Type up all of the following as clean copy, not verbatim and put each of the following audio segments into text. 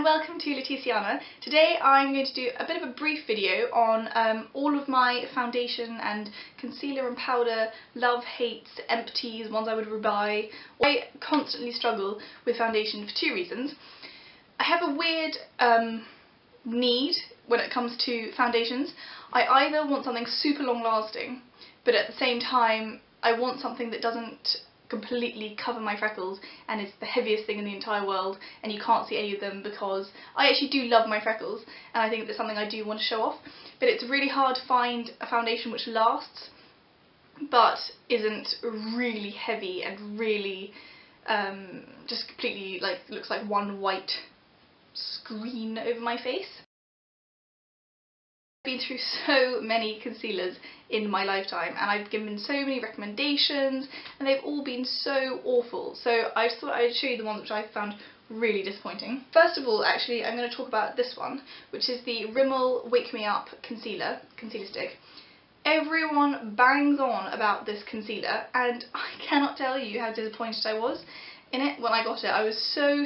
and welcome to Laetitiana. Today I'm going to do a bit of a brief video on all of my foundation and concealer and powder love, hates, empties, ones I would rebuy. I constantly struggle with foundation for two reasons. I have a weird need when it comes to foundations. I either want something super long lasting, but at the same time I want something that doesn't completely cover my freckles and it's the heaviest thing in the entire world and you can't see any of them, because I actually do love my freckles and I think that's something I do want to show off, but it's really hard to find a foundation which lasts but isn't really heavy and really just completely looks like one white screen over my face. I've been through so many concealers in my lifetime and I've given so many recommendations and they've all been so awful, so I just thought I'd show you the ones which I found really disappointing. First of all, actually, I'm going to talk about this one, which is the Rimmel Wake Me Up concealer stick. Everyone bangs on about this concealer and I cannot tell you how disappointed I was in it when I got it. I was so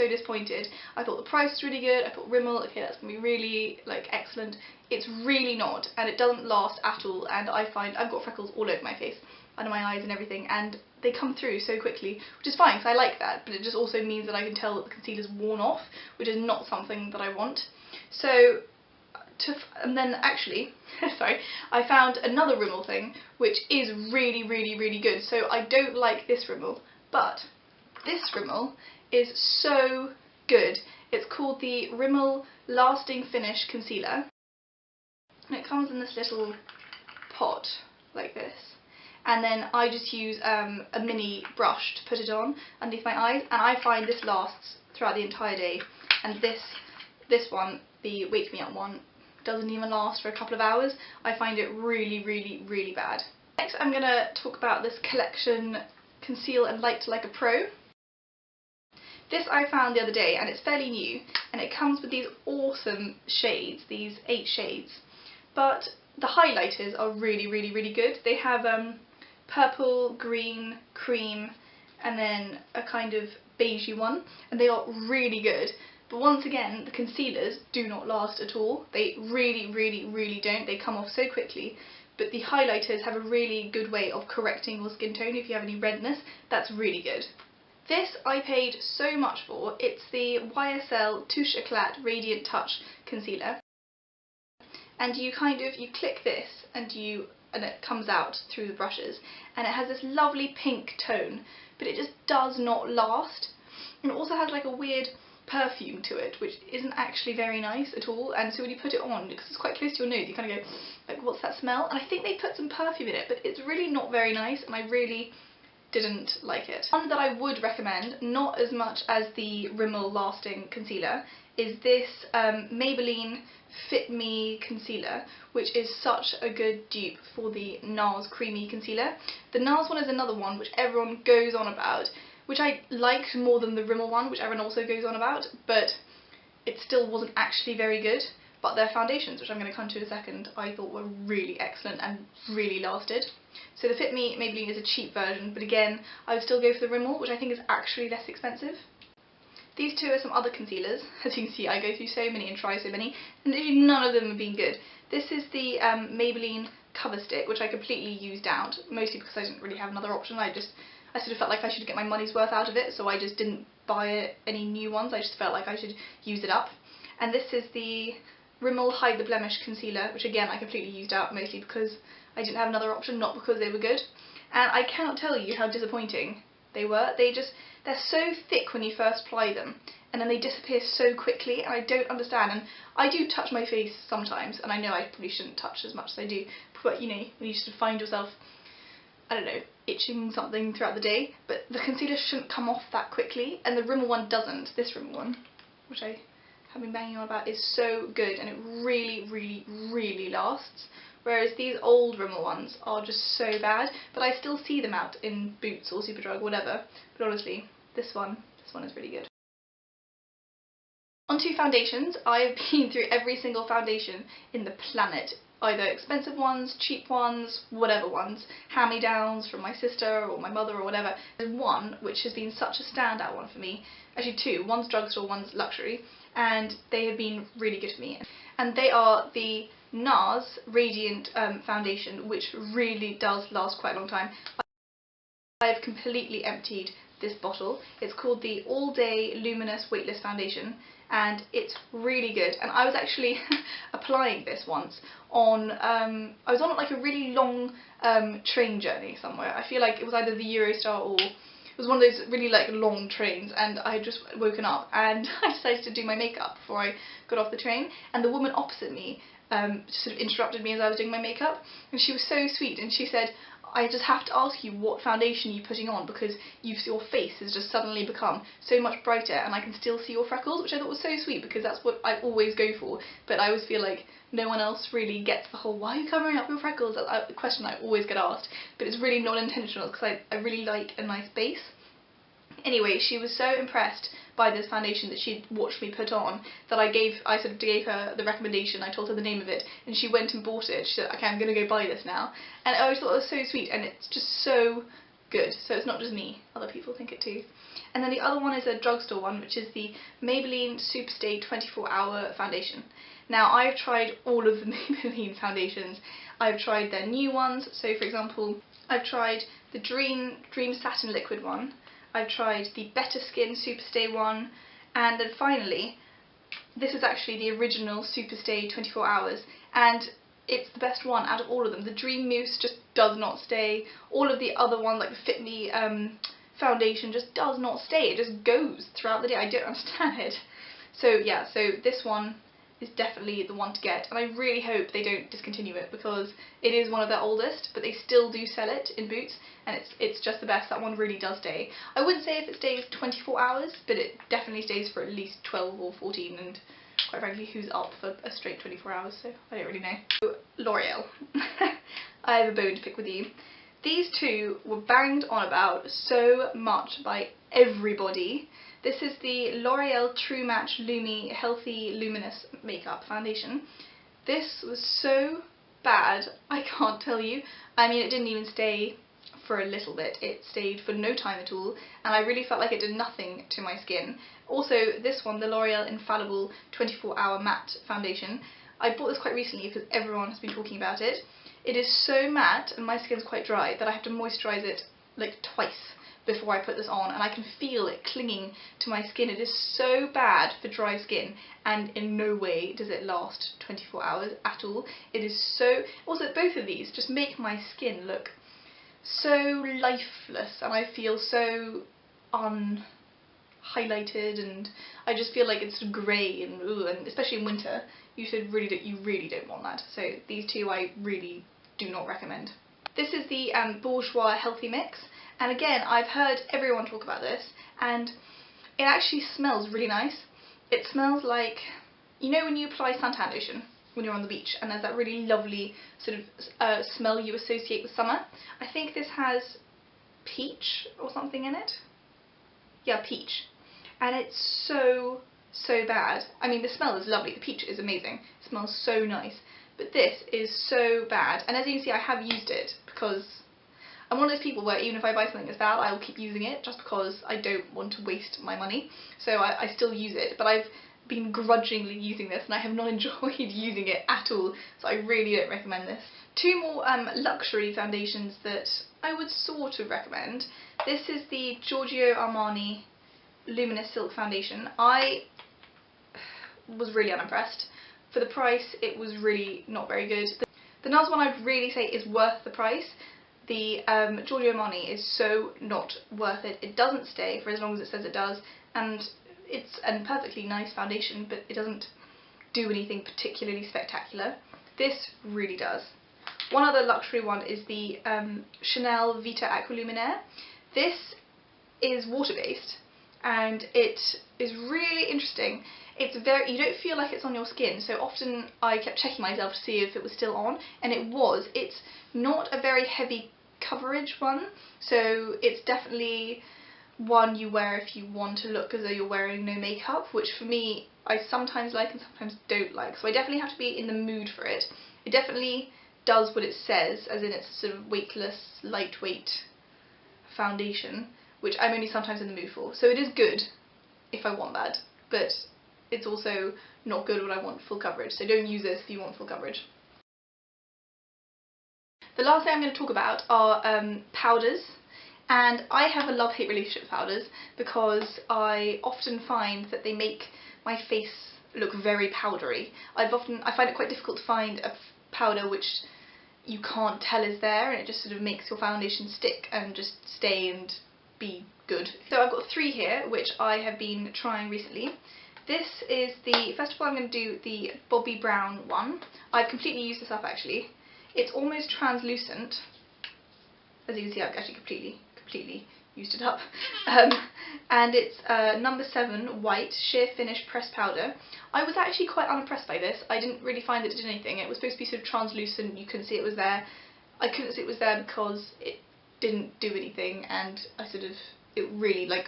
disappointed. I thought the price was really good. I thought Rimmel, okay, that's going to be really excellent. It's really not, and it doesn't last at all, and I find I've got freckles all over my face, under my eyes and everything, and they come through so quickly, which is fine because I like that, but it just also means that I can tell that the concealer's worn off, which is not something that I want. So and then actually, sorry, I found another Rimmel thing which is really good. So I don't like this Rimmel, but this Rimmel is so good. It's called the Rimmel Lasting Finish Concealer. And it comes in this little pot like this, and then I just use a mini brush to put it on underneath my eyes, and I find this lasts throughout the entire day, and this one, the Wake Me Up one, doesn't even last for a couple of hours. I find it really bad. Next I'm going to talk about this collection Conceal and Light Like a Pro. This I found the other day and it's fairly new, and it comes with these awesome shades, these 8 shades. But the highlighters are really good. They have purple, green, cream, and then a kind of beigey one, and they are really good. But once again, the concealers do not last at all. They really don't. They come off so quickly. But the highlighters have a really good way of correcting your skin tone if you have any redness. That's really good. This I paid so much for. It's the YSL Touche Eclat Radiant Touch Concealer. And you click this and it comes out through the brushes, and it has this lovely pink tone, but it just does not last. And it also has like a weird perfume to it, which isn't actually very nice at all, and so when you put it on, because it's quite close to your nose, you kind of go, like, what's that smell? And I think they put some perfume in it, but it's really not very nice, and I really didn't like it. One that I would recommend, not as much as the Rimmel Lasting Concealer, is this Maybelline Fit Me Concealer, which is such a good dupe for the NARS Creamy Concealer. The NARS one is another one which everyone goes on about, which I liked more than the Rimmel one, which everyone also goes on about, but it still wasn't actually very good. But their foundations, which I'm going to come to in a second, I thought were really excellent and really lasted. So the Fit Me Maybelline is a cheap version, but again, I would still go for the Rimmel, which I think is actually less expensive. These two are some other concealers. As you can see, I go through so many and try so many, and literally none of them have been good. This is the Maybelline Cover Stick, which I completely used out, mostly because I didn't really have another option. I sort of felt like I should get my money's worth out of it, so I just didn't buy any new ones. I just felt like I should use it up. And this is the Rimmel Hide the Blemish Concealer, which again I completely used out, mostly because I didn't have another option, not because they were good. And I cannot tell you how disappointing they were. They're so thick when you first apply them, and then they disappear so quickly, and I don't understand. And I do touch my face sometimes, and I know I probably shouldn't touch as much as I do, but you know, when you sort of find yourself, I don't know, itching something throughout the day, but the concealer shouldn't come off that quickly, and the Rimmel one doesn't. This Rimmel one, which I have been banging on about, is so good, and it really lasts. Whereas these old Rimmel ones are just so bad, but I still see them out in Boots or Superdrug, whatever. But honestly, this one is really good. On to foundations. I've been through every single foundation in the planet either expensive ones, cheap ones, whatever ones, hand-me-downs from my sister or my mother or whatever. There's one which has been such a standout one for me, actually two, one's drugstore, one's luxury, and they have been really good for me. And they are the NARS Radiant Foundation, which really does last quite a long time. I have completely emptied this bottle. It's called the All Day Luminous Weightless Foundation, and it's really good. And I was actually applying this once on, I was on like a really long train journey somewhere. I feel like it was either the Eurostar or it was one of those really like long trains, and I had just woken up and I decided to do my makeup before I got off the train, and the woman opposite me sort of interrupted me as I was doing my makeup, and she was so sweet, and she said, I just have to ask you what foundation you're putting on, because your face has just suddenly become so much brighter and I can still see your freckles, which I thought was so sweet because that's what I always go for, but I always feel like no one else really gets the whole, why are you covering up your freckles? That's a question I always get asked, but it's really not intentional because I really like a nice base. Anyway, she was so impressed by this foundation that she'd watched me put on that I sort of gave her the recommendation. I told her the name of it and she went and bought it. She said, okay, I'm going to go buy this now. And I always thought it was so sweet, and it's just so good. So it's not just me, other people think it too. And then the other one is a drugstore one, which is the Maybelline Superstay 24-Hour Foundation. Now, I've tried all of the Maybelline foundations. I've tried their new ones. So for example, I've tried the Dream Satin Liquid one. I've tried the Better Skin Superstay one, and then finally, this is actually the original Superstay 24 Hours, and it's the best one out of all of them. The Dream Mousse just does not stay. All of the other ones, like the Fit Me foundation, just does not stay. It just goes throughout the day. I don't understand it. So yeah, so this one is definitely the one to get, and I really hope they don't discontinue it because it is one of their oldest, but they still do sell it in Boots, and it's just the best. That one really does stay. I wouldn't say if it stays 24 hours, but it definitely stays for at least 12 or 14, and quite frankly, who's up for a straight 24 hours, so I don't really know. So, L'Oreal. I have a bone to pick with you. These two were banged on about so much by everybody. This is the L'Oreal True Match Lumi Healthy Luminous Makeup Foundation. This was so bad, I can't tell you. I mean, it didn't even stay for a little bit. It stayed for no time at all, and I really felt like it did nothing to my skin. Also, this one, the L'Oreal Infallible 24-Hour Matte Foundation, I bought this quite recently because everyone has been talking about it. It is so matte, and my skin's quite dry, that I have to moisturise it like twice before I put this on, and I can feel it clinging to my skin. It is so bad for dry skin, and in no way does it last 24 hours at all. It is so... Also, both of these just make my skin look so lifeless, and I feel so unhighlighted, and I just feel like it's grey and ooh, and especially in winter, you really don't want that. So these two I really do not recommend. This is the Bourjois Healthy Mix. And again, I've heard everyone talk about this, and it actually smells really nice. It smells like, you know when you apply suntan lotion when you're on the beach, and there's that really lovely sort of smell you associate with summer? I think this has peach or something in it. Yeah, peach. And it's so bad. I mean, the smell is lovely. The peach is amazing. It smells so nice. But this is so bad. And as you can see, I have used it because I'm one of those people where even if I buy something that's bad, I will keep using it just because I don't want to waste my money. So I still use it, but I've been grudgingly using this and I have not enjoyed using it at all, so I really don't recommend this. Two more luxury foundations that I would sort of recommend. This is the Giorgio Armani Luminous Silk Foundation. I was really unimpressed. For the price, it was really not very good. The NARS one I'd really say is worth the price. The Giorgio Armani is so not worth it. It doesn't stay for as long as it says it does, and it's a perfectly nice foundation, but it doesn't do anything particularly spectacular. This really does. One other luxury one is the Chanel Vita Aqualuminaire. This is water-based, and it is really interesting. It's very, you don't feel like it's on your skin, so often I kept checking myself to see if it was still on, and it was. It's not a very heavy coverage one, so it's definitely one you wear if you want to look as though you're wearing no makeup, which for me I sometimes like and sometimes don't like. So I definitely have to be in the mood for it. It definitely does what it says, as in it's a sort of weightless, lightweight foundation, which I'm only sometimes in the mood for. So it is good if I want that, but it's also not good when I want full coverage. So don't use this if you want full coverage. The last thing I'm going to talk about are powders. And I have a love-hate relationship with powders because I often find that they make my face look very powdery. I find it quite difficult to find a powder which you can't tell is there, and it just sort of makes your foundation stick and just stay and be good. So I've got 3 here which I have been trying recently. This is first of all I'm going to do the Bobbi Brown one. I've completely used this up actually. It's almost translucent. As you can see, I've actually completely used it up. And it's number 7 white sheer finish pressed powder. I was actually quite unimpressed by this. I didn't really find that it did anything. It was supposed to be sort of translucent, you couldn't see it was there. I couldn't see it was there because it didn't do anything, and it really, like,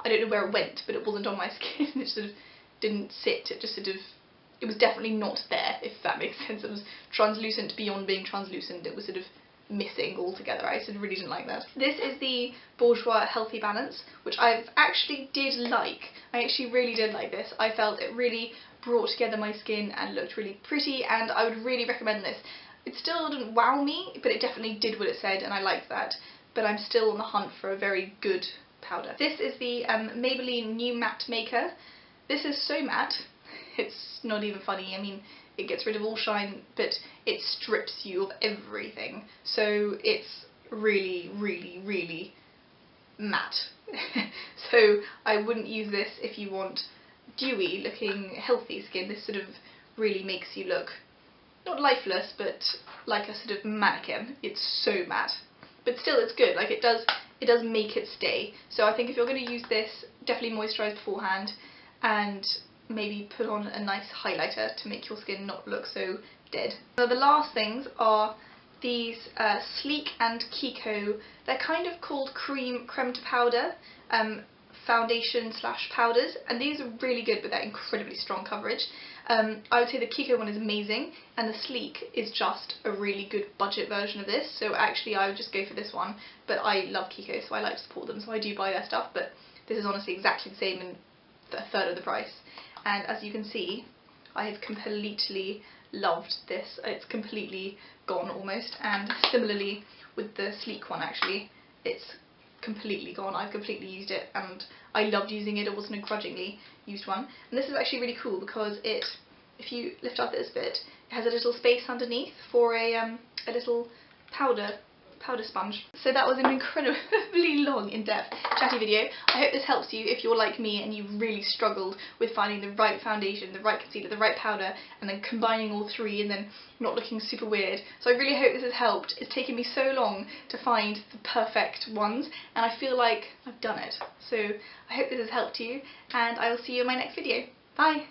I don't know where it went, but it wasn't on my skin. It sort of didn't sit, it was definitely not there, if that makes sense. It was translucent beyond being translucent. It was sort of missing altogether. I really didn't like that. This is the Bourjois Healthy Balance, which I actually did like. I actually really did like this. I felt it really brought together my skin and looked really pretty, and I would really recommend this. It still didn't wow me, but it definitely did what it said, and I liked that. But I'm still on the hunt for a very good powder. This is the Maybelline New Matte Maker. This is so matte, it's not even funny. I mean, it gets rid of all shine, but it strips you of everything. So it's really, really, really matte. So I wouldn't use this if you want dewy looking healthy skin. This sort of really makes you look not lifeless, but like a sort of mannequin. It's so matte, but still it's good. Like, it does make it stay. So I think if you're going to use this, definitely moisturise beforehand and maybe put on a nice highlighter to make your skin not look so dead. So the last things are these Sleek and Kiko. They're kind of called creme to powder foundation slash powders, and these are really good, but they're incredibly strong coverage. I would say the Kiko one is amazing, and the Sleek is just a really good budget version of this. So actually I would just go for this one, but I love Kiko, so I like to support them, so I do buy their stuff. But this is honestly exactly the same and a third of the price. And as you can see, I have completely loved this. It's completely gone almost, and similarly with the Sleek one actually, it's completely gone. I've completely used it and I loved using it. It wasn't a grudgingly used one. And this is actually really cool because if you lift up this bit, it has a little space underneath for a little powder sponge. So that was an incredibly long, in-depth, chatty video. I hope this helps you if you're like me and you've really struggled with finding the right foundation, the right concealer, the right powder, and then combining all 3 and then not looking super weird. So I really hope this has helped. It's taken me so long to find the perfect ones, and I feel like I've done it. So I hope this has helped you, and I will see you in my next video. Bye!